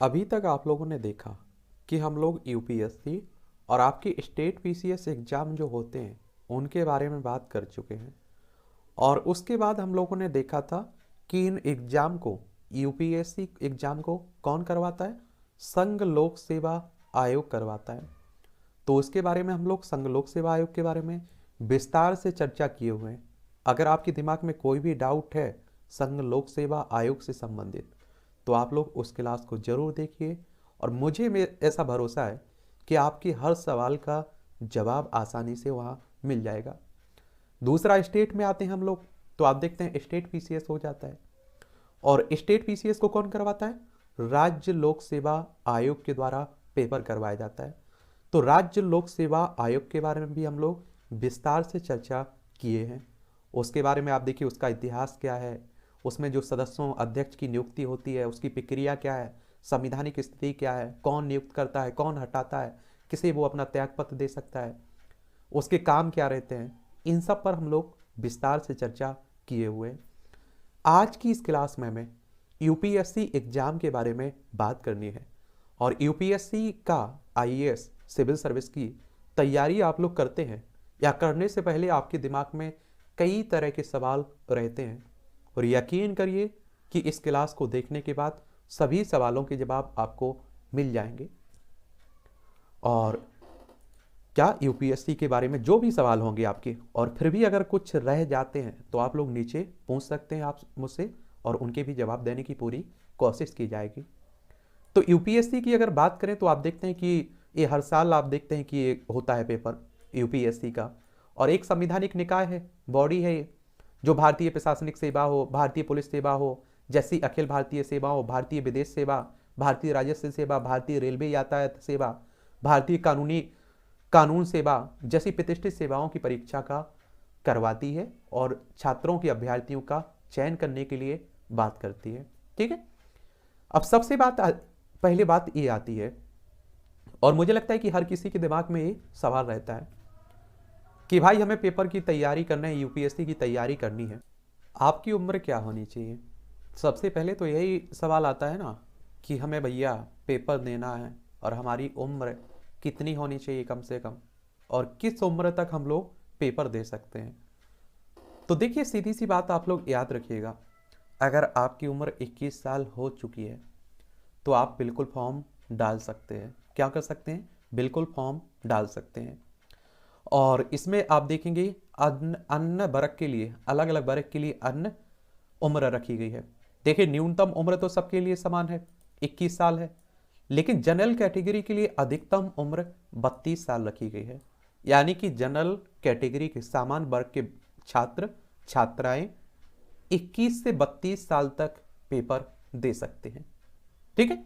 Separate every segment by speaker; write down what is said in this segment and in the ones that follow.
Speaker 1: अभी तक आप लोगों ने देखा कि हम लोग यूपीएससी और आपके स्टेट पीसीएस एग्ज़ाम जो होते हैं उनके बारे में बात कर चुके हैं। और उसके बाद हम लोगों ने देखा था कि इन एग्ज़ाम को यूपीएससी एग्ज़ाम को कौन करवाता है? संघ लोक सेवा आयोग करवाता है। तो उसके बारे में हम लोग संघ लोक सेवा आयोग के बारे में विस्तार से चर्चा किए हुए हैं। अगर आपके दिमाग में कोई भी डाउट है संघ लोक सेवा आयोग से संबंधित, तो आप लोग उस क्लास को जरूर देखिए और मुझे ऐसा भरोसा है कि आपके हर सवाल का जवाब आसानी से वहाँ मिल जाएगा। दूसरा, स्टेट में आते हैं हम लोग, तो आप देखते हैं स्टेट पीसीएस हो जाता है। और स्टेट पीसीएस को कौन करवाता है? राज्य लोक सेवा आयोग के द्वारा पेपर करवाया जाता है। तो राज्य लोक सेवा आयोग के बारे में भी हम लोग विस्तार से चर्चा किए हैं। उसके बारे में आप देखिए उसका इतिहास क्या है, उसमें जो सदस्यों अध्यक्ष की नियुक्ति होती है उसकी प्रक्रिया क्या है, संवैधानिक स्थिति क्या है, कौन नियुक्त करता है, कौन हटाता है, किसे वो अपना त्यागपत्र दे सकता है, उसके काम क्या रहते हैं, इन सब पर हम लोग विस्तार से चर्चा किए हुए हैं। आज की इस क्लास में हमें यूपीएससी एग्जाम के बारे में बात करनी है। और यूपीएससी का आईएएस सिविल सर्विस की तैयारी आप लोग करते हैं या करने से पहले आपके दिमाग में कई तरह के सवाल रहते हैं, और यकीन करिए कि इस क्लास को देखने के बाद सभी सवालों के जवाब आपको मिल जाएंगे। और क्या यूपीएससी के बारे में जो भी सवाल होंगे आपके, और फिर भी अगर कुछ रह जाते हैं तो आप लोग नीचे पूछ सकते हैं आप मुझसे, और उनके भी जवाब देने की पूरी कोशिश की जाएगी। तो यूपीएससी की अगर बात करें तो आप देखते हैं कि ये हर साल आप देखते हैं कि ये होता है पेपर यूपीएससी का, और एक संवैधानिक निकाय है, बॉडी है ये, जो भारतीय प्रशासनिक सेवा हो, भारतीय पुलिस सेवा हो, जैसी अखिल भारतीय सेवा हो, भारतीय विदेश सेवा, भारतीय राजस्व सेवा, भारतीय रेलवे यातायात सेवा, भारतीय कानून सेवा जैसी प्रतिष्ठित सेवाओं की परीक्षा का करवाती है और छात्रों के अभ्यर्थियों का चयन करने के लिए बात करती है। ठीक है, अब सबसे पहले बात ये आती है, और मुझे लगता है कि हर किसी के दिमाग में ये सवाल रहता है कि भाई हमें पेपर की तैयारी करना है, यूपीएससी की तैयारी करनी है, आपकी उम्र क्या होनी चाहिए? सबसे पहले तो यही सवाल आता है ना कि हमें भैया पेपर देना है और हमारी उम्र कितनी होनी चाहिए कम से कम, और किस उम्र तक हम लोग पेपर दे सकते हैं। तो देखिए सीधी सी बात आप लोग याद रखिएगा, अगर आपकी उम्र 21 साल हो चुकी है तो आप बिल्कुल फॉर्म डाल सकते हैं। क्या कर सकते हैं? बिल्कुल फॉर्म डाल सकते हैं। और इसमें आप देखेंगे अन्य वर्ग के लिए, अलग अलग वर्ग के लिए अन्य उम्र रखी गई है। देखिए न्यूनतम उम्र तो सबके लिए समान है, 21 साल है, लेकिन जनरल कैटेगरी के लिए अधिकतम उम्र 32 साल रखी गई है। यानी कि जनरल कैटेगरी के सामान्य वर्ग के छात्र छात्राएं 21 से 32 साल तक पेपर दे सकते हैं। ठीक है,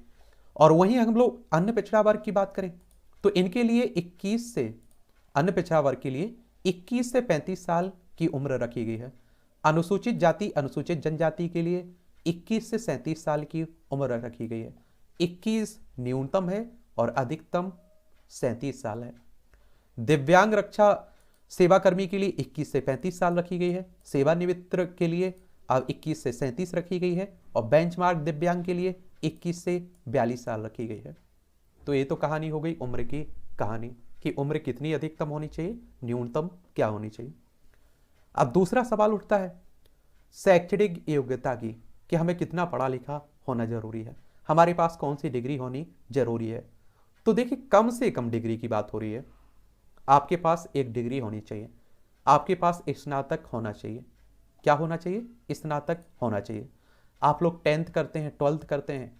Speaker 1: और वहीं हम लोग अन्य पिछड़ा वर्ग की बात करें तो इनके लिए 21 से अन्य पिछड़ा वर्ग के लिए 21 से 35 साल की उम्र रखी गई है। अनुसूचित जाति अनुसूचित जनजाति के लिए 21 से 37 साल की उम्र रखी गई है। 21 न्यूनतम है और अधिकतम 37 साल है। दिव्यांग रक्षा सेवाकर्मी के लिए 21 से 35 साल रखी गई है। सेवानिवृत्त के लिए अब 21 से 37 रखी गई है, और बेंचमार्क दिव्यांग के लिए 21 से 42 साल रखी गई है। तो ये तो कहानी हो गई उम्र की कहानी कि उम्र कितनी अधिकतम होनी चाहिए, न्यूनतम क्या होनी चाहिए। अब दूसरा सवाल उठता है शैक्षणिक योग्यता की, कि हमें कितना पढ़ा लिखा होना जरूरी है, हमारे पास कौन सी डिग्री होनी जरूरी है। तो देखिए कम से कम डिग्री की बात हो रही है, आपके पास एक डिग्री होनी चाहिए, आपके पास स्नातक होना चाहिए। क्या होना चाहिए? स्नातक होना चाहिए। आप लोग 10th करते हैं, 12th करते हैं,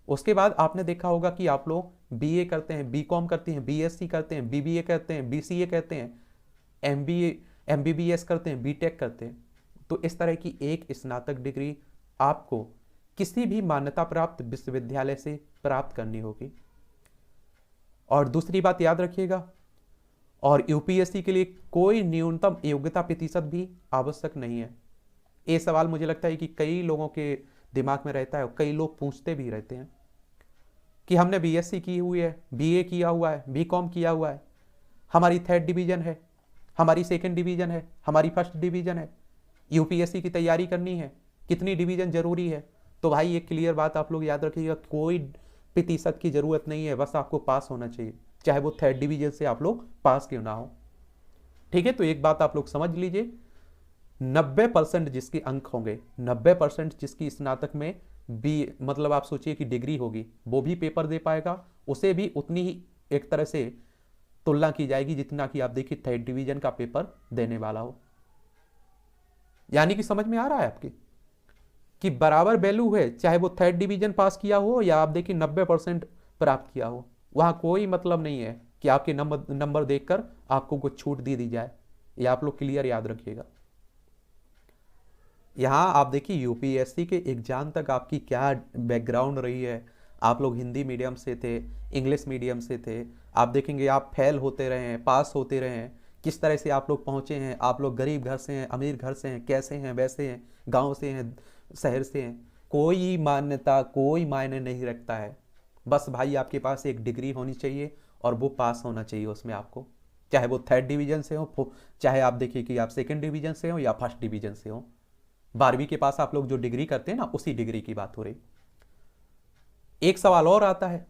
Speaker 1: उसके बाद आपने देखा होगा कि आप लोग बीए करते हैं, बीकॉम करते हैं, बीएससी करते हैं, बीबीए करते हैं, बीसीए करते हैं, एमबीए एमबीबीएस करते हैं, बीटेक करते हैं। तो इस तरह की एक स्नातक डिग्री आपको किसी भी मान्यता प्राप्त विश्वविद्यालय से प्राप्त करनी होगी। और दूसरी बात याद रखिएगा, और यूपीएससी के लिए कोई न्यूनतम योग्यता प्रतिशत भी आवश्यक नहीं है। ये सवाल मुझे लगता है कि कई लोगों के दिमाग में रहता है और कई लोग पूछते भी रहते हैं कि हमने बीएससी की हुई है, बीए किया हुआ है, बीकॉम किया हुआ है, हमारी 3rd डिवीजन है, हमारी 2nd डिवीजन है, हमारी 1st डिवीजन है, यूपीएससी की तैयारी करनी है, कितनी डिवीजन जरूरी है। तो भाई ये क्लियर बात आप लोग याद रखिएगा, कोई प्रतिशत की जरूरत नहीं है, बस आपको पास होना चाहिए, चाहे वो 3rd डिवीजन से आप लोग पास क्यों ना हो। ठीक है, तो एक बात आप लोग समझ लीजिए, 90% जिसके अंक होंगे, 90% जिसकी स्नातक में बी मतलब आप सोचिए कि डिग्री होगी, वो भी पेपर दे पाएगा, उसे भी उतनी ही एक तरह से तुलना की जाएगी जितना कि आप देखिए 3rd डिवीजन का पेपर देने वाला हो। यानी कि समझ में आ रहा है आपकी कि बराबर वैल्यू है, चाहे वो 3rd डिवीजन पास किया हो या आप देखिए 90% प्राप्त किया हो, वहां कोई मतलब नहीं है कि आपके नंबर देखकर आपको कुछ छूट दी जाए। ये आप लोग क्लियर याद रखिएगा। यहाँ आप देखिए यूपीएससी के एग्जाम तक आपकी क्या बैकग्राउंड रही है। आप लोग हिंदी मीडियम से थे, इंग्लिश मीडियम से थे, आप देखेंगे आप फेल होते रहे हैं, पास होते रहे हैं, किस तरह से आप लोग पहुँचे हैं। आप लोग गरीब घर से हैं, अमीर घर से हैं, कैसे हैं, वैसे हैं, गांव से हैं, शहर से हैं, कोई मान्यता कोई मायने नहीं रखता है। बस भाई आपके पास एक डिग्री होनी चाहिए और वो पास होना चाहिए उसमें आपको, चाहे वो 3rd डिवीजन से हो, चाहे आप देखिए कि आप 2nd डिवीजन से हो या 1st डिवीजन से हो। 12वीं के पास आप लोग जो डिग्री करते हैं ना, उसी डिग्री की बात हो रही। एक सवाल और आता है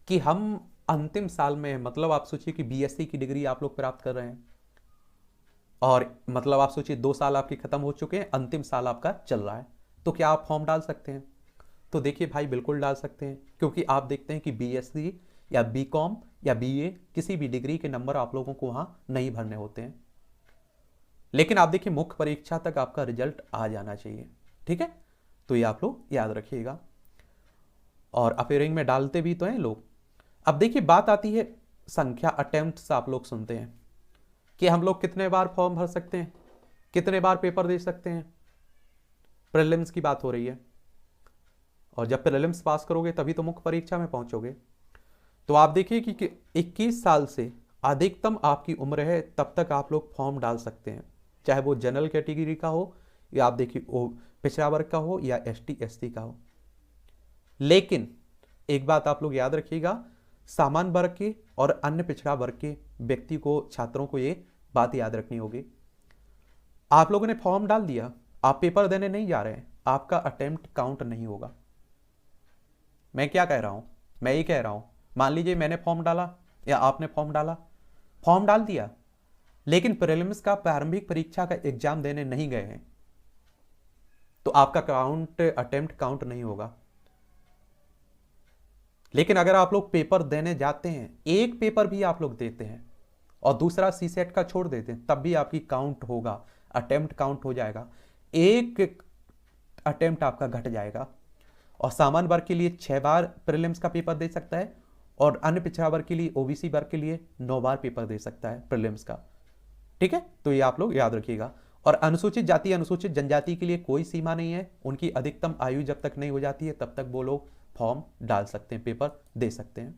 Speaker 1: कि हम अंतिम साल में, मतलब आप सोचिए कि बीएससी की डिग्री आप लोग प्राप्त कर रहे हैं और मतलब आप सोचिए 2 साल आपके खत्म हो चुके हैं, अंतिम साल आपका चल रहा है, तो क्या आप फॉर्म डाल सकते हैं? तो देखिए भाई बिल्कुल डाल सकते हैं, क्योंकि आप देखते हैं कि बीएससी या बीकॉम या बीए किसी भी डिग्री के नंबर आप लोगों को वहां नहीं भरने होते हैं, लेकिन आप देखिए मुख्य परीक्षा तक आपका रिजल्ट आ जाना चाहिए। ठीक है, तो ये आप लोग याद रखिएगा। और अपेयरिंग में डालते भी तो हैं लोग। अब देखिए बात आती है संख्या अटेम्प्ट्स, आप लोग सुनते हैं कि हम लोग कितने बार फॉर्म भर सकते हैं, कितने बार पेपर दे सकते हैं। प्रीलिम्स की बात हो रही है, और जब प्रीलिम्स पास करोगे तभी तो मुख्य परीक्षा में पहुंचोगे। तो आप देखिए कि 21 साल से अधिकतम आपकी उम्र है, तब तक आप लोग फॉर्म डाल सकते हैं, चाहे वो जनरल कैटेगरी का हो या आप देखिए वो पिछड़ा वर्ग का हो या एसटी एसटी का हो। लेकिन एक बात आप लोग याद रखिएगा, सामान्य वर्ग के और अन्य पिछड़ा वर्ग के व्यक्ति को, छात्रों को ये बात याद रखनी होगी। आप लोगों ने फॉर्म डाल दिया, आप पेपर देने नहीं जा रहे हैं, आपका अटेम्प्ट काउंट नहीं होगा। मैं क्या कह रहा हूं, मैं ये कह रहा हूं, मान लीजिए मैंने फॉर्म डाला या आपने फॉर्म डाला, फॉर्म डाल दिया, लेकिन प्रीलिम्स का प्रारंभिक परीक्षा का एग्जाम देने नहीं गए हैं, तो आपका काउंट अटेम्प्ट काउंट नहीं होगा। लेकिन अगर आप लोग पेपर देने जाते हैं, एक पेपर भी आप लोग देते हैं और दूसरा सीसेट का छोड़ देते हैं, तब भी आपकी काउंट होगा, अटेम्प्ट काउंट हो जाएगा, एक अटेम्प्ट आपका घट जाएगा। और सामान्य वर्ग के लिए 6 बार प्रीलिम्स का पेपर दे सकता है और अन्य पिछड़ा वर्ग के लिए, ओबीसी वर्ग के लिए 9 बार पेपर दे सकता है प्रीलिम्स का। ठीक है, तो ये आप लोग याद रखिएगा। और अनुसूचित जाति अनुसूचित जनजाति के लिए कोई सीमा नहीं है, उनकी अधिकतम आयु जब तक नहीं हो जाती है तब तक वो लोग फॉर्म डाल सकते हैं, पेपर दे सकते हैं।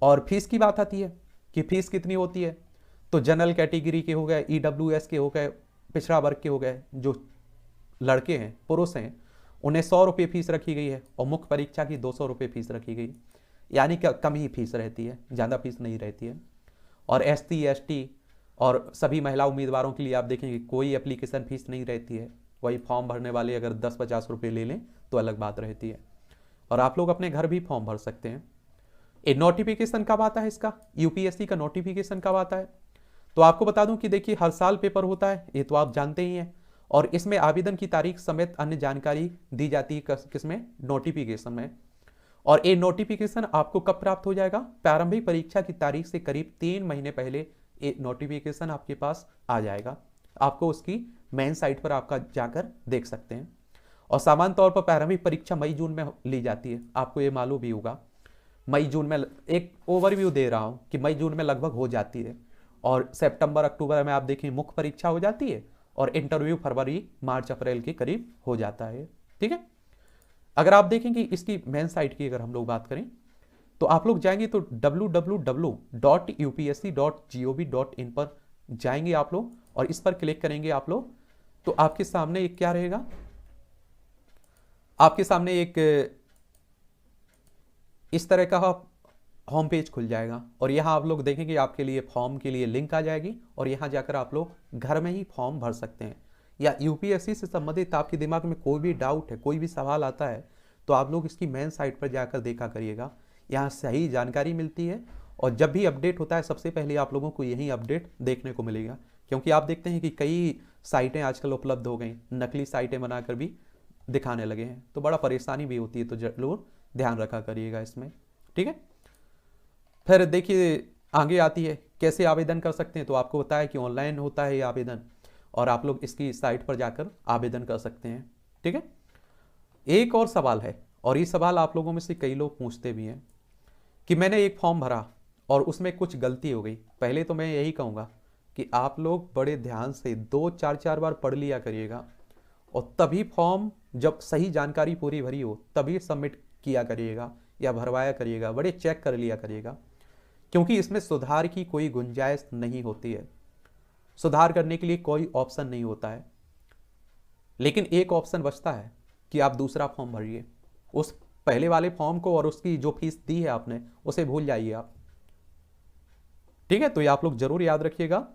Speaker 1: और फीस की बात आती है कि फीस कितनी होती है, तो जनरल कैटेगरी के हो गए, ईडब्ल्यूएस के हो गए, पिछड़ा वर्ग के हो गए, जो लड़के हैं, पुरुष हैं, उन्हें 100 रुपये फीस रखी गई है और मुख्य परीक्षा की 200 रुपये फीस रखी गई, यानी कि कम ही फीस रहती है, ज़्यादा फीस नहीं रहती है। और एसटी एसटी और सभी महिला उम्मीदवारों के लिए आप देखेंगे कोई एप्लीकेशन फीस नहीं रहती है, वही फॉर्म भरने वाले अगर 10-50 रुपये ले लें तो अलग बात रहती है। और आप लोग अपने घर भी फॉर्म भर सकते हैं। ए नोटिफिकेशन कब आता है इसका, यूपीएससी का नोटिफिकेशन कब आता है, तो आपको बता दूं कि देखिए हर साल पेपर होता है, ये तो आप जानते ही हैं, और इसमें आवेदन की तारीख समेत अन्य जानकारी दी जाती है किसमें, नोटिफिकेशन में। और ये नोटिफिकेशन आपको कब प्राप्त हो जाएगा, प्रारंभिक परीक्षा की तारीख से करीब 3 महीने पहले ये नोटिफिकेशन आपके पास आ जाएगा। आपको उसकी मेन साइट पर आपका जाकर देख सकते हैं। और सामान्य तौर पर प्रारंभिक परीक्षा मई जून में ली जाती है, आपको ये मालूम भी होगा। मई जून में, एक ओवरव्यू दे रहा हूं कि मई जून में लगभग हो जाती है, और सितंबर अक्टूबर में आप देखें मुख्य परीक्षा हो जाती है, और इंटरव्यू फरवरी मार्च अप्रैल के करीब हो जाता है। ठीक है, अगर आप देखेंगे इसकी मेन साइट की अगर हम लोग बात करें तो आप लोग जाएंगे तो www.upsc.gov.in पर जाएंगे आप लोग, और इस पर क्लिक करेंगे आप लोग, तो आपके सामने एक क्या रहेगा, आपके सामने एक इस तरह का होम पेज खुल जाएगा, और यहाँ आप लोग देखेंगे आपके लिए फॉर्म के लिए लिंक आ जाएगी, और यहाँ जाकर आप लोग घर में ही फॉर्म भर सकते हैं। या यूपीएससी से संबंधित आपके दिमाग में कोई भी डाउट है, कोई भी सवाल आता है, तो आप लोग इसकी मेन साइट पर जाकर देखा करिएगा, यहाँ सही जानकारी मिलती है और जब भी अपडेट होता है सबसे पहले आप लोगों को यही अपडेट देखने को मिलेगा। क्योंकि आप देखते हैं कि कई साइटें आजकल उपलब्ध हो गई, नकली साइटें बनाकर भी दिखाने लगे हैं, तो बड़ा परेशानी भी होती है, तो जरूर ध्यान रखा करिएगा इसमें, ठीक है। फिर देखिए आगे आती है कैसे आवेदन कर सकते हैं, तो आपको बताया कि ऑनलाइन होता है ये आवेदन और आप लोग इसकी साइट पर जाकर आवेदन कर सकते हैं, ठीक है। एक और सवाल है, और ये सवाल आप लोगों में से कई लोग पूछते भी हैं कि मैंने एक फॉर्म भरा और उसमें कुछ गलती हो गई। पहले तो मैं यही कहूँगा कि आप लोग बड़े ध्यान से 2-4 बार पढ़ लिया करिएगा और तभी फॉर्म जब सही जानकारी पूरी भरी हो तभी सबमिट किया करिएगा या भरवाया करिएगा, बड़े चेक कर लिया करिएगा, क्योंकि इसमें सुधार की कोई गुंजाइश नहीं होती है, सुधार करने के लिए कोई ऑप्शन नहीं होता है। लेकिन एक ऑप्शन बचता है कि आप दूसरा फॉर्म भरिए, उस पहले वाले फॉर्म को और उसकी जो फीस दी है आपने उसे भूल जाइए आप, ठीक है। तो ये आप लोग जरूर याद रखिएगा,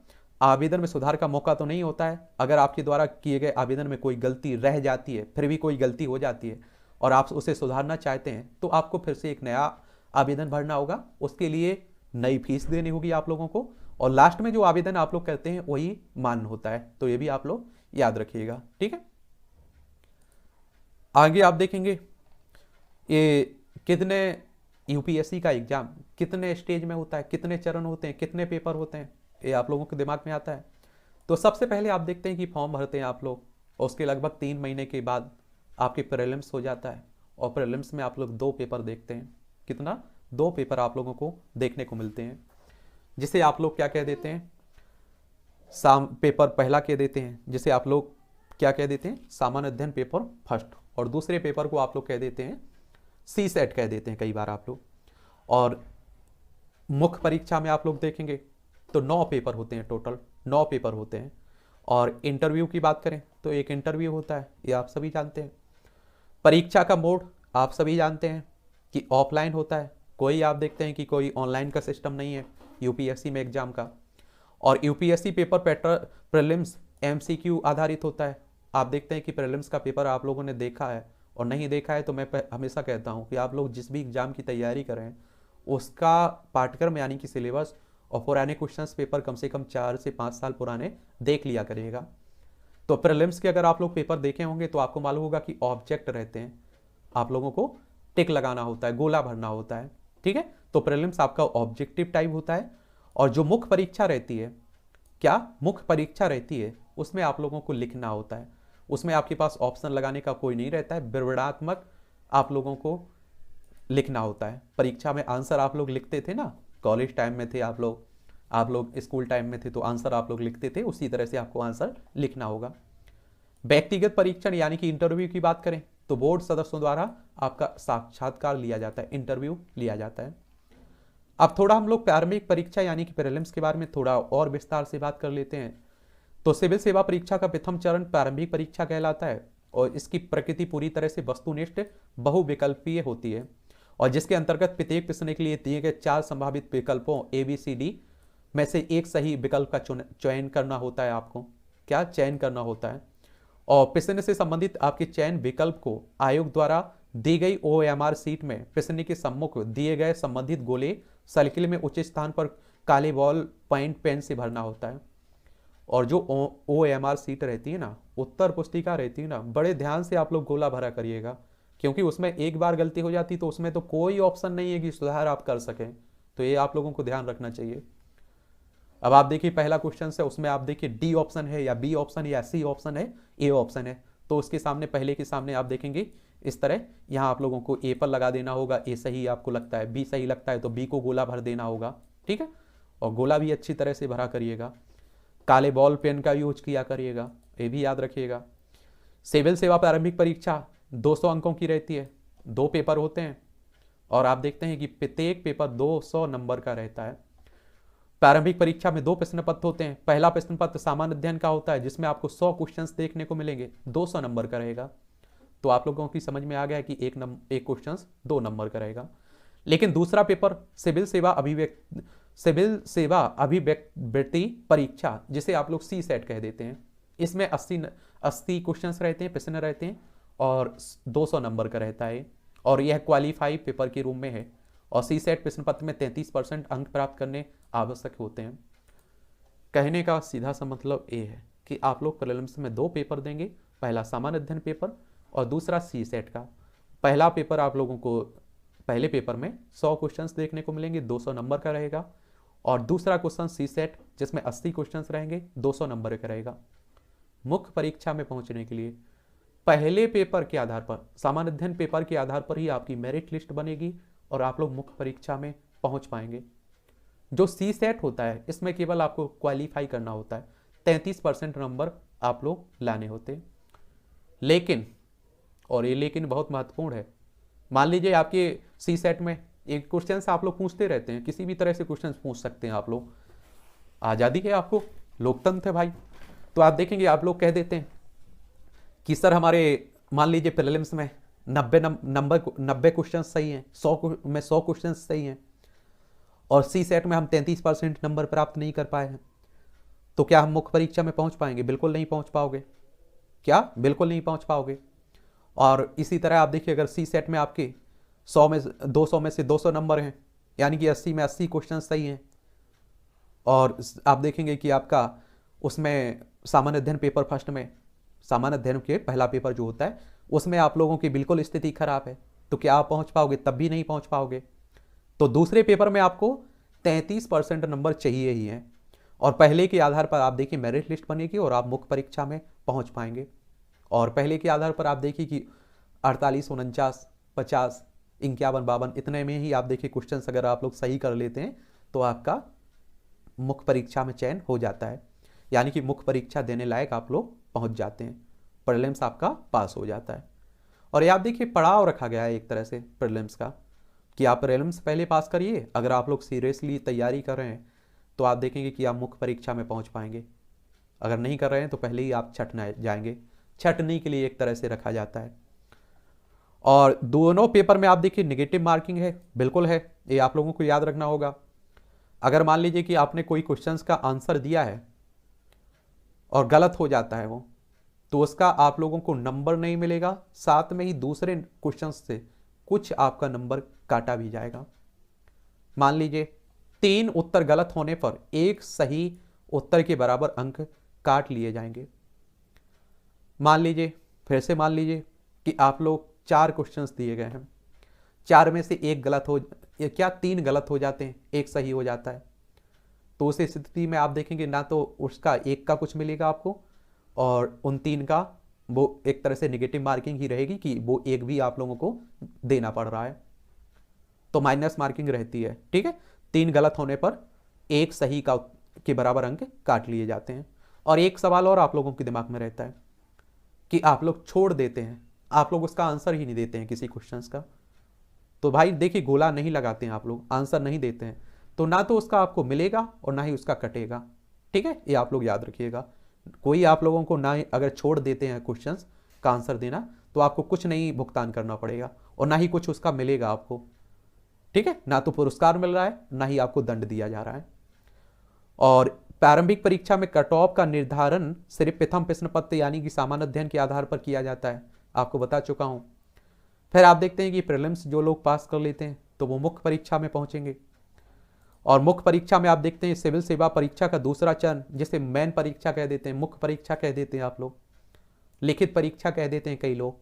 Speaker 1: आवेदन में सुधार का मौका तो नहीं होता है। अगर आपके द्वारा किए गए आवेदन में कोई गलती रह जाती है, फिर भी कोई गलती हो जाती है और आप उसे सुधारना चाहते हैं, तो आपको फिर से एक नया आवेदन भरना होगा, उसके लिए नई फीस देनी होगी आप लोगों को, और लास्ट में जो आवेदन आप लोग करते हैं वही मान्य होता है। तो ये भी आप लोग याद रखिएगा, ठीक है। आगे आप देखेंगे ये कितने यूपीएससी का एग्जाम कितने स्टेज में होता है, कितने चरण होते हैं, कितने पेपर होते हैं, ये आप लोगों के दिमाग में आता है। तो सबसे पहले आप देखते हैं कि फॉर्म भरते हैं आप लोग, और उसके लगभग 3 महीने के बाद आपके प्रीलिम्स हो जाता है, और प्रीलिम्स में आप लोग 2 पेपर देखते हैं। कितना? 2 पेपर आप लोगों को देखने को मिलते हैं, जिसे आप लोग क्या कह देते हैं, पेपर पहला कह देते हैं, जिसे आप लोग क्या कह देते हैं, सामान्य अध्ययन पेपर फर्स्ट, और दूसरे पेपर को आप लोग कह देते हैं सी सेट कह देते हैं कई बार आप लोग। और मुख्य परीक्षा में आप लोग देखेंगे तो 9 पेपर होते हैं, टोटल 9 पेपर होते हैं। और इंटरव्यू की बात करें तो एक इंटरव्यू होता है, ये आप सभी जानते हैं। परीक्षा का मोड आप सभी जानते हैं कि ऑफलाइन होता है, कोई आप देखते हैं कि कोई ऑनलाइन का सिस्टम नहीं है यूपीएससी में एग्जाम का। और यूपीएससी पेपर प्रीलिम्स एमसीक्यू आधारित होता है। आप देखते हैं कि प्रीलिम्स का पेपर आप लोगों ने देखा है, और नहीं देखा है तो मैं हमेशा कहता हूं कि आप लोग जिस भी एग्जाम की तैयारी करें उसका पाठ्यक्रम यानी कि सिलेबस और पुराने क्वेश्चंस पेपर कम से कम 4 से 5 साल पुराने देख लिया करिएगा। तो प्रीलिम्स के अगर आप लोग पेपर देखे होंगे तो आपको मालूम होगा कि ऑब्जेक्ट रहते हैं, आप लोगों को टिक लगाना होता है, गोला भरना होता है, ठीक है। तो प्रीलिम्स आपका ऑब्जेक्टिव टाइप होता है। और जो मुख्य परीक्षा रहती है, क्या मुख्य परीक्षा रहती है, उसमें आप लोगों को लिखना होता है, उसमें आपके पास ऑप्शन लगाने का कोई नहीं रहता है, विवरणात्मक आप लोगों को लिखना होता है। परीक्षा में आंसर आप लोग लिखते थे ना, कॉलेज टाइम में थे आप लोग स्कूल टाइम में थे तो आंसर आप लोग लिखते थे, उसी तरह से आपको आंसर लिखना होगा। व्यक्तिगत परीक्षण यानी कि इंटरव्यू की बात करें तो बोर्ड सदस्यों द्वारा आपका साक्षात्कार लिया जाता है, इंटरव्यू लिया जाता है। अब थोड़ा हम लोग प्रारंभिक परीक्षा यानी कि प्रीलिम्स के बारे में थोड़ा और विस्तार से बात कर लेते हैं। तो सिविल सेवा परीक्षा का प्रथम चरण प्रारंभिक परीक्षा कहलाता है, और इसकी प्रकृति पूरी तरह से वस्तुनिष्ठ बहुविकल्पीय होती है, और जिसके अंतर्गत प्रत्येक प्रश्न के लिए दिए गए 4 संभावित विकल्पों ABCD में से एक सही विकल्प का चयन करना होता है। आपको क्या चयन करना होता है, और प्रश्न से संबंधित आपके चयन विकल्प को आयोग द्वारा दी गई OMR सीट में प्रश्न के सम्मुख दिए गए संबंधित गोले सर्किल में उचित स्थान पर काले बॉल पॉइंट पेन से भरना होता है। और जो OMR सीट रहती है ना, उत्तर पुस्तिका रहती है ना, बड़े ध्यान से आप लोग गोला भरा करिएगा, क्योंकि उसमें एक बार गलती हो जाती तो उसमें तो कोई ऑप्शन नहीं है कि सुधार आप कर सकें। तो ये आप लोगों को ध्यान रखना चाहिए। अब आप देखिए पहला क्वेश्चन है, उसमें आप देखिए D ऑप्शन है या B ऑप्शन है या C ऑप्शन है, A ऑप्शन है। तो उसके सामने पहले के सामने आप देखेंगे इस तरह, यहाँ आप लोगों को A पर लगा देना होगा। A सही आपको लगता है, B सही लगता है तो B को गोला भर देना होगा, ठीक है। और गोला भी अच्छी तरह से भरा करिएगा, काले बॉल पेन का यूज किया करिएगा, ये भी याद रखिएगा। सिविल सेवा प्रारंभिक परीक्षा 200 अंकों की रहती है, 2 पेपर होते हैं, और आप देखते हैं कि प्रत्येक पेपर 200 नंबर का रहता है। प्रारंभिक परीक्षा में 2 प्रश्न पत्र होते हैं। पहला प्रश्न पत्र सामान्य अध्ययन का होता है, जिसमें आपको 100 क्वेश्चंस देखने को मिलेंगे, 200 नंबर का रहेगा। तो आप लोगों की समझ में आ गया कि एक क्वेश्चन 2 नंबर का रहेगा। लेकिन दूसरा पेपर सिविल सेवा अभिव्यक्ति परीक्षा, जिसे आप लोग सी सेट कह देते हैं, इसमें 80 क्वेश्चंस रहते हैं, प्रश्न रहते हैं, और 200 नंबर का रहता है। और यह क्वालिफाई पेपर के रूप में है और सी सेट प्रश्न पत्र में 33% अंक प्राप्त करने आवश्यक होते हैं। कहने का सीधा सा मतलब ये है कि आप लोग प्रीलिम्स में 2 पेपर देंगे, पहला सामान्य अध्ययन पेपर और दूसरा सी सेट का। पहला पेपर आप लोगों को पहले पेपर में 100 क्वेश्चंस देखने को मिलेंगे, 200 नंबर का रहेगा, और दूसरा क्वेश्चन सी सेट जिसमें 80 क्वेश्चंस रहेंगे, 200 नंबर का रहेगा। मुख्य परीक्षा में पहुंचने के लिए पहले पेपर के आधार पर, सामान्य अध्ययन पेपर के आधार पर ही आपकी मेरिट लिस्ट बनेगी और आप लोग मुख्य परीक्षा में पहुंच पाएंगे। जो सी सेट होता है इसमें केवल आपको क्वालिफाई करना होता है, 33% नंबर आप लोग लाने होते हैं। लेकिन, और ये लेकिन बहुत महत्वपूर्ण है, मान लीजिए आपके सी सेट में एक क्वेश्चन से आप लोग पूछते रहते हैं, किसी भी तरह से क्वेश्चन पूछ सकते हैं आप लोग, आज़ादी है आपको, लोकतंत्र है भाई। तो आप देखेंगे आप लोग कह देते हैं कि सर हमारे मान लीजिए प्रीलिम्स में 90 क्वेश्चन सही हैं, 100 क्वेश्चन सही हैं और सी सेट में हम 33% नंबर प्राप्त नहीं कर पाए हैं, तो क्या हम मुख्य परीक्षा में पहुंच पाएंगे? बिल्कुल नहीं पहुंच पाओगे। क्या? बिल्कुल नहीं पहुंच पाओगे। और इसी तरह आप देखिए, अगर सी सेट में आपके 200 में से 200 नंबर हैं, यानी कि 80 में 80 क्वेश्चन सही हैं, और आप देखेंगे कि आपका उसमें सामान्य अध्ययन पेपर फर्स्ट में, सामान्य अध्ययन के पहला पेपर जो होता है उसमें आप लोगों की बिल्कुल स्थिति खराब है, तो क्या आप पहुंच पाओगे? तब भी नहीं पहुंच पाओगे। तो दूसरे पेपर में आपको 33% नंबर चाहिए ही हैं, और पहले के आधार पर आप देखिए मेरिट लिस्ट बनेगी और आप मुख्य परीक्षा में पहुंच पाएंगे। और पहले के आधार पर आप देखिए कि 48, 49, 50, 51, 52 इतने में ही आप देखिए क्वेश्चन अगर आप लोग सही कर लेते हैं तो आपका मुख्य परीक्षा में चयन हो जाता है, यानी कि मुख्य परीक्षा देने लायक आप लोग पहुंच जाते हैं, प्रीलिम्स आपका पास हो जाता है। और ये आप देखिए पड़ाव रखा गया है एक तरह से प्रीलिम्स का, कि आप प्रीलिम्स पहले पास करिए, अगर आप लोग सीरियसली तैयारी कर रहे हैं तो आप देखेंगे कि आप मुख्य परीक्षा में पहुंच पाएंगे। अगर नहीं कर रहे हैं तो पहले ही आप छटना जाएंगे, छटने के लिए एक तरह से रखा जाता है। और दोनों पेपर में आप देखिए नेगेटिव मार्किंग है, बिल्कुल है, ये आप लोगों को याद रखना होगा। अगर मान लीजिए कि आपने कोई क्वेश्चंस का आंसर दिया है और गलत हो जाता है वो, तो उसका आप लोगों को नंबर नहीं मिलेगा, साथ में ही दूसरे क्वेश्चंस से कुछ आपका नंबर काटा भी जाएगा। मान लीजिए 3 उत्तर गलत होने पर 1 सही उत्तर के बराबर अंक काट लिए जाएंगे। मान लीजिए, फिर से मान लीजिए कि आप लोग 4 क्वेश्चंस दिए गए हैं, 4 में से 1 गलत हो, क्या 3 गलत हो जाते हैं, 1 सही हो जाता है, तो उस स्थिति में आप देखेंगे ना तो उसका 1 का कुछ मिलेगा आपको, और उन 3 का वो एक तरह से नेगेटिव मार्किंग ही रहेगी कि वो 1 भी आप लोगों को देना पड़ रहा है, तो माइनस मार्किंग रहती है। ठीक है, 3 गलत होने पर 1 सही का के बराबर अंक काट लिए जाते हैं। और एक सवाल और आप लोगों के दिमाग में रहता है कि आप लोग छोड़ देते हैं, आप लोग उसका आंसर ही नहीं देते हैं किसी क्वेश्चन का। तो भाई देखिए, गोला नहीं लगाते हैं आप लोग, आंसर नहीं देते हैं, तो ना तो उसका आपको मिलेगा और ना ही उसका कटेगा। ठीक है, ये आप लोग याद रखिएगा। कोई आप लोगों को ना, अगर छोड़ देते हैं क्वेश्चंस का आंसर देना, तो आपको कुछ नहीं भुगतान करना पड़ेगा और ना ही कुछ उसका मिलेगा आपको। ठीक है, ना तो पुरस्कार मिल रहा है, ना ही आपको दंड दिया जा रहा है। और प्रारंभिक परीक्षा में कट ऑफ का निर्धारण सिर्फ प्रथम प्रश्न पत्र यानी कि सामान्य अध्ययन के आधार पर किया जाता है, आपको बता चुका हूं। फिर आप देखते हैं कि प्रीलिम्स जो लोग पास कर लेते हैं तो वो मुख्य परीक्षा में पहुंचेंगे, और मुख्य परीक्षा में आप देखते हैं सिविल सेवा परीक्षा का दूसरा चरण, जिसे मेन परीक्षा कह देते हैं, मुख्य परीक्षा कह देते हैं आप लोग, लिखित परीक्षा कह देते हैं कई लोग।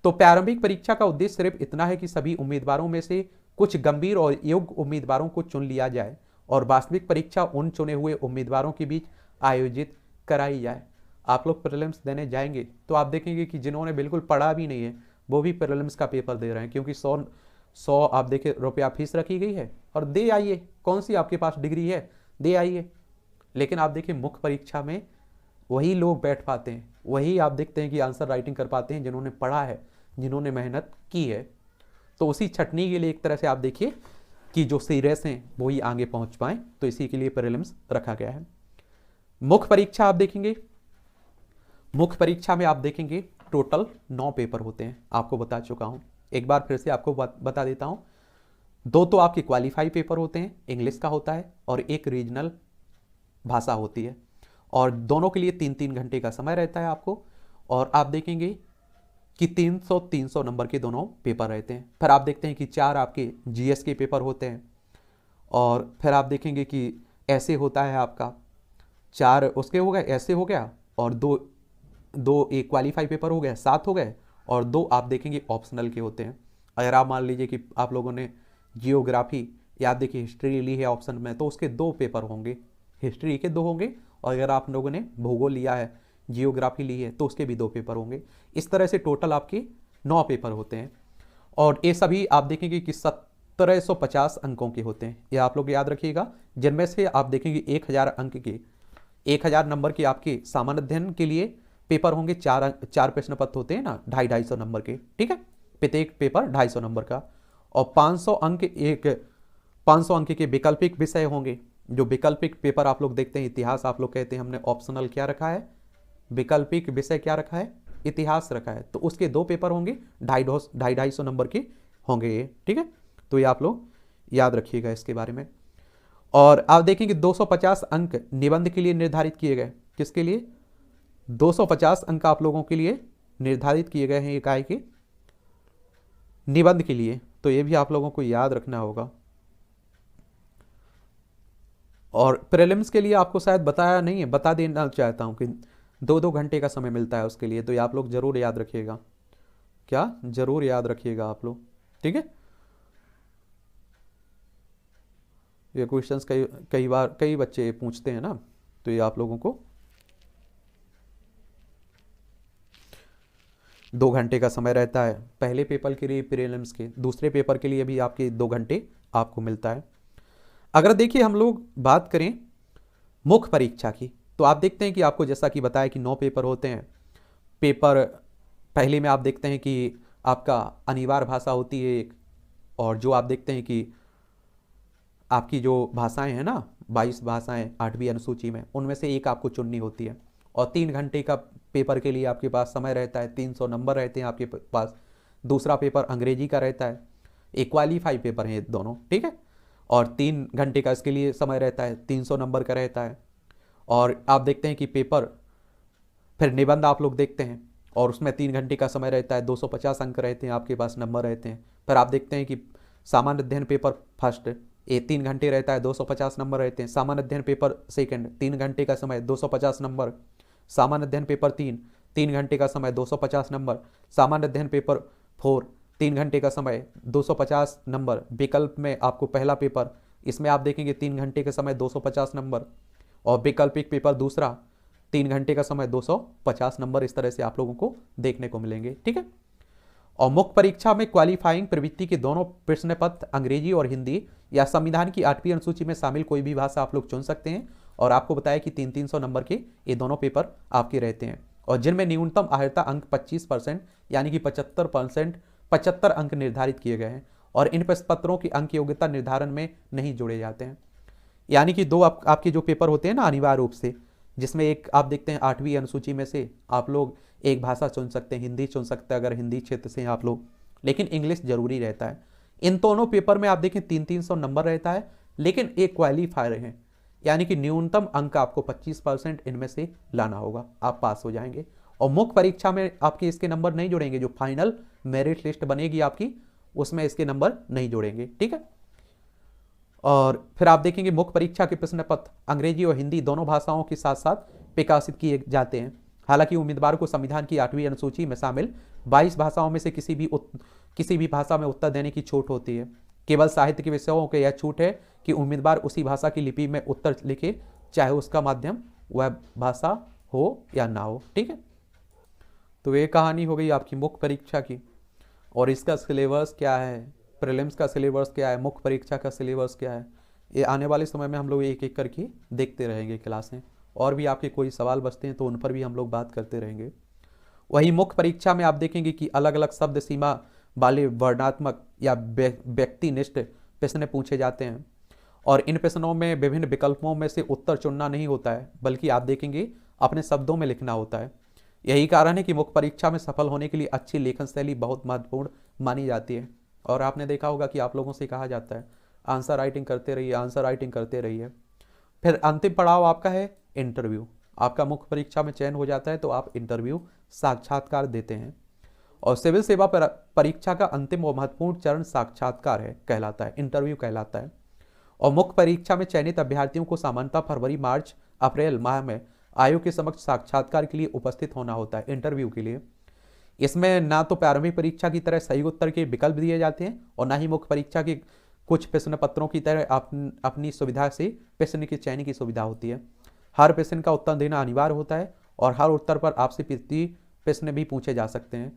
Speaker 1: तो प्रारंभिक परीक्षा का उद्देश्य सिर्फ इतना है कि सभी उम्मीदवारों में से कुछ गंभीर और योग्य उम्मीदवारों को चुन लिया जाए और वास्तविक परीक्षा उन चुने हुए उम्मीदवारों के बीच आयोजित कराई जाए। आप लोग प्रीलिम्स देने जाएंगे तो आप देखेंगे कि जिन्होंने बिल्कुल पढ़ा भी नहीं है वो भी प्रीलिम्स का पेपर दे रहे हैं, क्योंकि 100 आप देखिए रुपया फीस रखी गई है और दे आइए, कौन सी आपके पास डिग्री है, दे आइए। लेकिन आप देखिए मुख्य परीक्षा में वही लोग बैठ पाते हैं, वही आप देखते हैं कि आंसर राइटिंग कर पाते हैं जिन्होंने पढ़ा है, जिन्होंने मेहनत की है। तो उसी छटनी के लिए एक तरह से आप देखिए कि जो सीरियस हैं वही आगे पहुंच पाएं, तो इसी के लिए प्रीलिम्स रखा गया है। मुख्य परीक्षा आप देखेंगे, मुख्य परीक्षा में आप देखेंगे टोटल 9 पेपर होते हैं, आपको बता चुका हूं, एक बार फिर से आपको बता देता हूं। 2 तो आपके क्वालिफाई पेपर होते हैं, इंग्लिश का होता है और एक रीजनल भाषा होती है, और दोनों के लिए 3-3 घंटे का समय रहता है आपको। और आप देखेंगे कि 300 नंबर के दोनों पेपर रहते हैं। फिर आप देखते हैं कि 4 आपके जीएस के पेपर होते हैं, और फिर आप देखेंगे कि ऐसे होता है आपका 4 उसके हो गए, ऐसे हो गया, और दो एक क्वालिफाई पेपर हो गए, 7 हो गए, और 2 आप देखेंगे ऑप्शनल के होते हैं। अगर आप मान लीजिए कि आप लोगों ने जियोग्राफी या आप देखिए हिस्ट्री ली है ऑप्शन में, तो उसके 2 पेपर होंगे, हिस्ट्री के 2 होंगे, और अगर आप लोगों ने भूगोल लिया है, जियोग्राफी ली है, तो उसके भी 2 पेपर होंगे। इस तरह से टोटल आपके 9 पेपर होते हैं, और ये सभी आप देखेंगे कि 1750 अंकों के होते हैं, ये आप लोग याद रखिएगा। जिनमें से आप देखेंगे 1000 अंक के, 1000 नंबर के आपके सामान्य अध्ययन के लिए पेपर होंगे, 4 प्रश्न पत्र होते हैं ना, 250 नंबर के, ठीक है, प्रत्येक पेपर 250 नंबर का, और 500 अंक के वैकल्पिक विषय होंगे। जो वैकल्पिक पेपर आप लोग देखते हैं, इतिहास आप लोग कहते हैं, हमने ऑप्शनल क्या रखा है, वैकल्पिक विषय क्या रखा है, इतिहास रखा है, तो उसके 2 पेपर होंगे, 250 नंबर के होंगे ये, ठीक है। तो ये आप लोग याद रखिएगा इसके बारे में। और आप देखेंगे 250 अंक निबंध के लिए निर्धारित किए गए, किसके लिए, 250 अंक आप लोगों के लिए निर्धारित किए गए हैं इकाई के निबंध के लिए, तो ये भी आप लोगों को याद रखना होगा। और प्रीलिम्स के लिए आपको शायद बताया नहीं है, बता देना चाहता हूं कि 2-2 घंटे का समय मिलता है उसके लिए, तो ये आप लोग जरूर याद रखिएगा, क्या जरूर याद रखिएगा आप लोग, ठीक है। ये क्वेश्चंस कई बार कई बच्चे पूछते हैं ना, तो ये आप लोगों को 2 घंटे का समय रहता है पहले पेपर के लिए प्रीलिम्स के, दूसरे पेपर के लिए भी आपके 2 घंटे आपको मिलता है। अगर देखिए हम लोग बात करें मुख्य परीक्षा की, तो आप देखते हैं कि आपको जैसा कि बताया कि 9 पेपर होते हैं। पेपर पहले में आप देखते हैं कि आपका अनिवार्य भाषा होती है एक, और जो आप देखते हैं कि आपकी जो भाषाएं हैं ना, 22 भाषाएं 8वीं अनुसूची में, उनमें से एक आपको चुननी होती है, और 3 घंटे का पेपर के लिए आपके पास समय रहता है, 300 नंबर रहते हैं आपके पास। दूसरा पेपर अंग्रेजी का रहता है, एक क्वालिफाई पेपर है ये दोनों, ठीक है, और 3 घंटे का इसके लिए समय रहता है, 300 नंबर का रहता है। और आप देखते हैं कि पेपर फिर निबंध आप लोग देखते हैं, और उसमें 3 घंटे का समय रहता है, 250 अंक रहते हैं आपके पास, नंबर रहते हैं। फिर आप देखते हैं कि सामान्य अध्ययन पेपर फर्स्ट, ये 3 घंटे रहता है, 250 नंबर रहते हैं। सामान्य अध्ययन पेपर सेकंड, 3 घंटे का समय, 250 नंबर। सामान्य अध्ययन पेपर 3 घंटे का समय, 250 नंबर। सामान्य अध्ययन पेपर 4, 3 घंटे का समय, 250 नंबर। विकल्प में आपको पहला पेपर, इसमें आप देखेंगे 3 घंटे का समय, 250 नंबर, और वैकल्पिक पेपर दूसरा, 3 घंटे का समय, 250 नंबर। इस तरह से आप लोगों को देखने को मिलेंगे, ठीक है। और मुख्य परीक्षा में क्वालिफाइंग प्रवृत्ति के दोनों प्रश्न पत्र अंग्रेजी और हिंदी या संविधान की 8वीं अनुसूची में शामिल कोई भी भाषा आप लोग चुन सकते हैं। और आपको बताया कि 300 नंबर के ये दोनों पेपर आपके रहते हैं, और जिनमें न्यूनतम अर्हता अंक 25% यानी कि 75 अंक निर्धारित किए गए हैं, और इन प्रश्न पत्रों की अंक योग्यता निर्धारण में नहीं जोड़े जाते हैं। यानी कि 2 आपके जो पेपर होते हैं ना अनिवार्य रूप से, जिसमें एक आप देखते हैं 8वीं अनुसूची में से आप लोग एक भाषा चुन सकते हैं, हिंदी चुन सकते हैं अगर हिंदी क्षेत्र से हैं आप लोग, लेकिन इंग्लिश जरूरी रहता है। इन दोनों पेपर में आप देखें 300 नंबर रहता है, लेकिन एक क्वालिफायर है, यानी कि न्यूनतम अंक आपको 25% इनमें से लाना होगा, आप पास हो जाएंगे। और मुख्य परीक्षा में आपके इसके नंबर नहीं जुड़ेंगे, जो फाइनल मेरिट लिस्ट बनेगी आपकी, उसमें इसके नंबर नहीं जोड़ेंगे, ठीक है। और फिर आप देखेंगे मुख्य परीक्षा के प्रश्न पत्र अंग्रेजी और हिंदी दोनों भाषाओं के साथ साथ प्रकाशित किए जाते हैं। हालांकि उम्मीदवार को संविधान की 8वीं अनुसूची में शामिल 22 भाषाओं में से किसी भी भाषा में उत्तर देने की छूट होती है। केवल साहित्य के विषयों को यह छूट है कि उम्मीदवार उसी भाषा की लिपि में उत्तर लिखे, चाहे उसका माध्यम वह भाषा हो या ना हो, ठीक है। तो ये कहानी हो गई आपकी मुख्य परीक्षा की, और इसका सिलेबस क्या है, प्रीलिम्स का सिलेबस क्या है, मुख्य परीक्षा का सिलेबस क्या है, ये आने वाले समय में हम लोग एक एक करके देखते रहेंगे क्लासें। और भी आपके कोई सवाल बचते हैं तो उन पर भी हम लोग बात करते रहेंगे। वही मुख्य परीक्षा में आप देखेंगे कि अलग अलग शब्द सीमा वाले वर्णात्मक या व्यक्तिनिष्ठ प्रश्न पूछे जाते हैं, और इन प्रश्नों में विभिन्न विकल्पों में से उत्तर चुनना नहीं होता है, बल्कि आप देखेंगे अपने शब्दों में लिखना होता है। यही कारण है कि मुख्य परीक्षा में सफल होने के लिए अच्छी लेखन शैली बहुत महत्वपूर्ण मानी जाती है। और आपने देखा होगा कि आप लोगों से कहा जाता है आंसर राइटिंग करते रहिए, आंसर राइटिंग करते रहिए। फिर अंतिम पड़ाव आपका है इंटरव्यू। आपका मुख्य परीक्षा में चयन हो जाता है तो आप इंटरव्यू साक्षात्कार देते हैं। और सिविल सेवा परीक्षा का अंतिम और महत्वपूर्ण चरण साक्षात्कार है कहलाता है, इंटरव्यू कहलाता है। और मुख्य परीक्षा में चयनित अभ्यर्थियों को सामान्यतः फरवरी, मार्च, अप्रैल माह में आयोग के समक्ष साक्षात्कार के लिए उपस्थित होना होता है, इंटरव्यू के लिए। इसमें ना तो प्रारंभिक परीक्षा की तरह सही उत्तर के विकल्प दिए जाते हैं और ना ही मुख्य परीक्षा के कुछ प्रश्न पत्रों की तरह अपनी सुविधा से प्रश्न के चयन की सुविधा होती है। हर प्रश्न का उत्तर देना अनिवार्य होता है और हर उत्तर पर आपसे प्रश्न भी पूछे जा सकते हैं।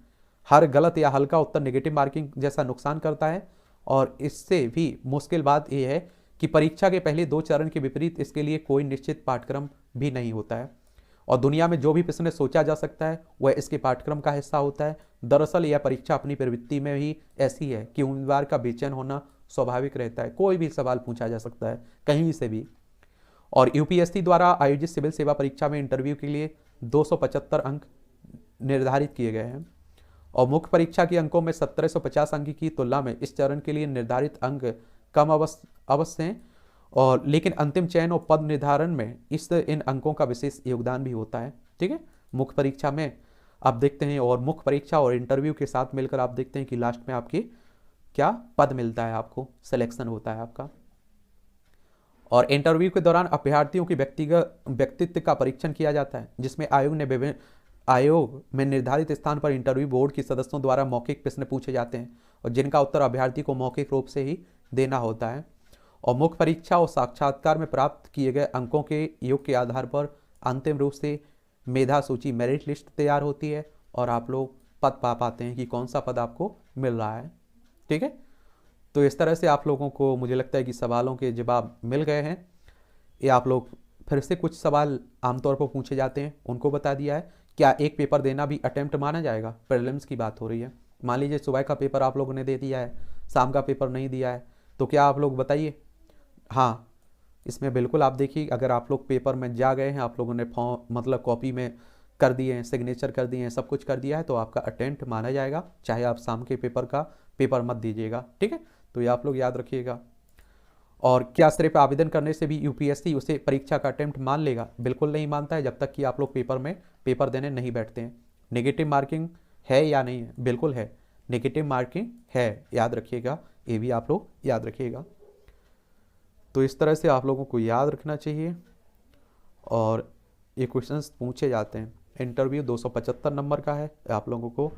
Speaker 1: हर गलत या हल्का उत्तर नेगेटिव मार्किंग जैसा नुकसान करता है। और इससे भी मुश्किल बात यह है कि परीक्षा के पहले 2 चरण के विपरीत इसके लिए कोई निश्चित पाठ्यक्रम भी नहीं होता है और दुनिया में जो भी प्रश्न सोचा जा सकता है वह इसके पाठ्यक्रम का हिस्सा होता है। दरअसल यह परीक्षा अपनी प्रवृत्ति में ही ऐसी है कि उम्मीदवार का बेचैन होना स्वाभाविक रहता है। कोई भी सवाल पूछा जा सकता है कहीं से भी। और यूपीएससी द्वारा आयोजित सिविल सेवा परीक्षा में इंटरव्यू के लिए 275 अंक निर्धारित किए गए हैं और मुख्य परीक्षा के अंकों में 1750 अंक की तुलना में इस चरण के लिए निर्धारित अंक कम अवश्य हैं। और लेकिन अंतिम चयन और पद निर्धारण में इन अंकों का विशेष योगदान भी होता है। ठीक है, मुख्य परीक्षा में आप देखते हैं और मुख्य परीक्षा और इंटरव्यू के साथ मिलकर आप देखते हैं कि लास्ट में आपकी क्या पद मिलता है, आपको सिलेक्शन होता है आपका। और इंटरव्यू के दौरान अभ्यर्थियों की व्यक्तित्व का परीक्षण किया जाता है, जिसमें आयोग में निर्धारित स्थान पर इंटरव्यू बोर्ड के सदस्यों द्वारा मौखिक प्रश्न पूछे जाते हैं और जिनका उत्तर अभ्यर्थी को मौखिक रूप से ही देना होता है। और मुख्य परीक्षा और साक्षात्कार में प्राप्त किए गए अंकों के योग के आधार पर अंतिम रूप से मेधा सूची मेरिट लिस्ट तैयार होती है और आप लोग पद पा पाते हैं कि कौन सा पद आपको मिल रहा है। ठीक है, तो इस तरह से आप लोगों को मुझे लगता है कि सवालों के जवाब मिल गए हैं। ये आप लोग फिर से कुछ सवाल आमतौर पर पूछे जाते हैं उनको बता दिया है। क्या एक पेपर देना भी अटेम्प्ट माना जाएगा? प्रीलिम्स की बात हो रही है। मान लीजिए सुबह का पेपर आप लोगों ने दे दिया है, शाम का पेपर नहीं दिया है, तो क्या आप लोग बताइए? हाँ, इसमें बिल्कुल आप देखिए, अगर आप लोग पेपर में जा गए हैं, आप लोगों ने फॉर्म मतलब कॉपी में कर दिए हैं, सिग्नेचर कर दिए हैं, सब कुछ कर दिया है, तो आपका अटेम्प्ट माना जाएगा, चाहे आप शाम के पेपर का पेपर मत दीजिएगा। ठीक है, तो ये आप लोग याद रखिएगा। और क्या सिर्फ आवेदन करने से भी यूपीएससी उसे परीक्षा का अटेम्प्ट मान लेगा? बिल्कुल नहीं मानता है, जब तक कि आप लोग पेपर देने नहीं बैठते हैं। नेगेटिव मार्किंग है या नहीं है? बिल्कुल है, नेगेटिव मार्किंग है, याद रखिएगा, ये भी आप लोग याद रखिएगा। तो इस तरह से आप लोगों को याद रखना चाहिए और ये क्वेश्चंस पूछे जाते हैं। इंटरव्यू 275 नंबर का है, आप लोगों को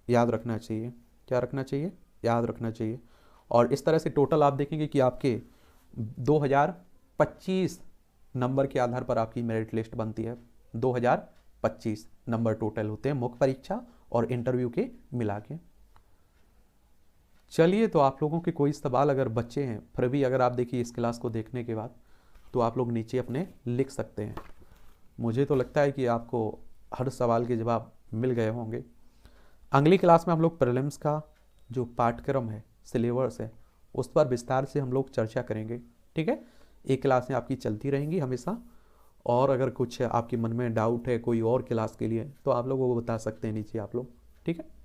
Speaker 1: याद रखना चाहिए। क्या रखना चाहिए? याद रखना चाहिए। और इस तरह से टोटल आप देखेंगे कि आपके 2025 नंबर के आधार पर आपकी मेरिट लिस्ट बनती है। 2025 नंबर टोटल होते हैं मुख्य परीक्षा और इंटरव्यू के मिला के। चलिए, तो आप लोगों के कोई सवाल अगर बच्चे हैं फिर भी अगर आप देखिए इस क्लास को देखने के बाद, तो आप लोग नीचे अपने लिख सकते हैं। मुझे तो लगता है कि आपको हर सवाल के जवाब मिल गए होंगे। अगली क्लास में हम लोग प्रीलिम्स का जो पाठ्यक्रम है, सिलेबस है, उस पर विस्तार से हम लोग चर्चा करेंगे। ठीक है, एक क्लासें आपकी चलती रहेंगी हमेशा। और अगर कुछ आपके मन में डाउट है कोई और क्लास के लिए, तो आप लोग वो बता सकते हैं नीचे आप लोग। ठीक है।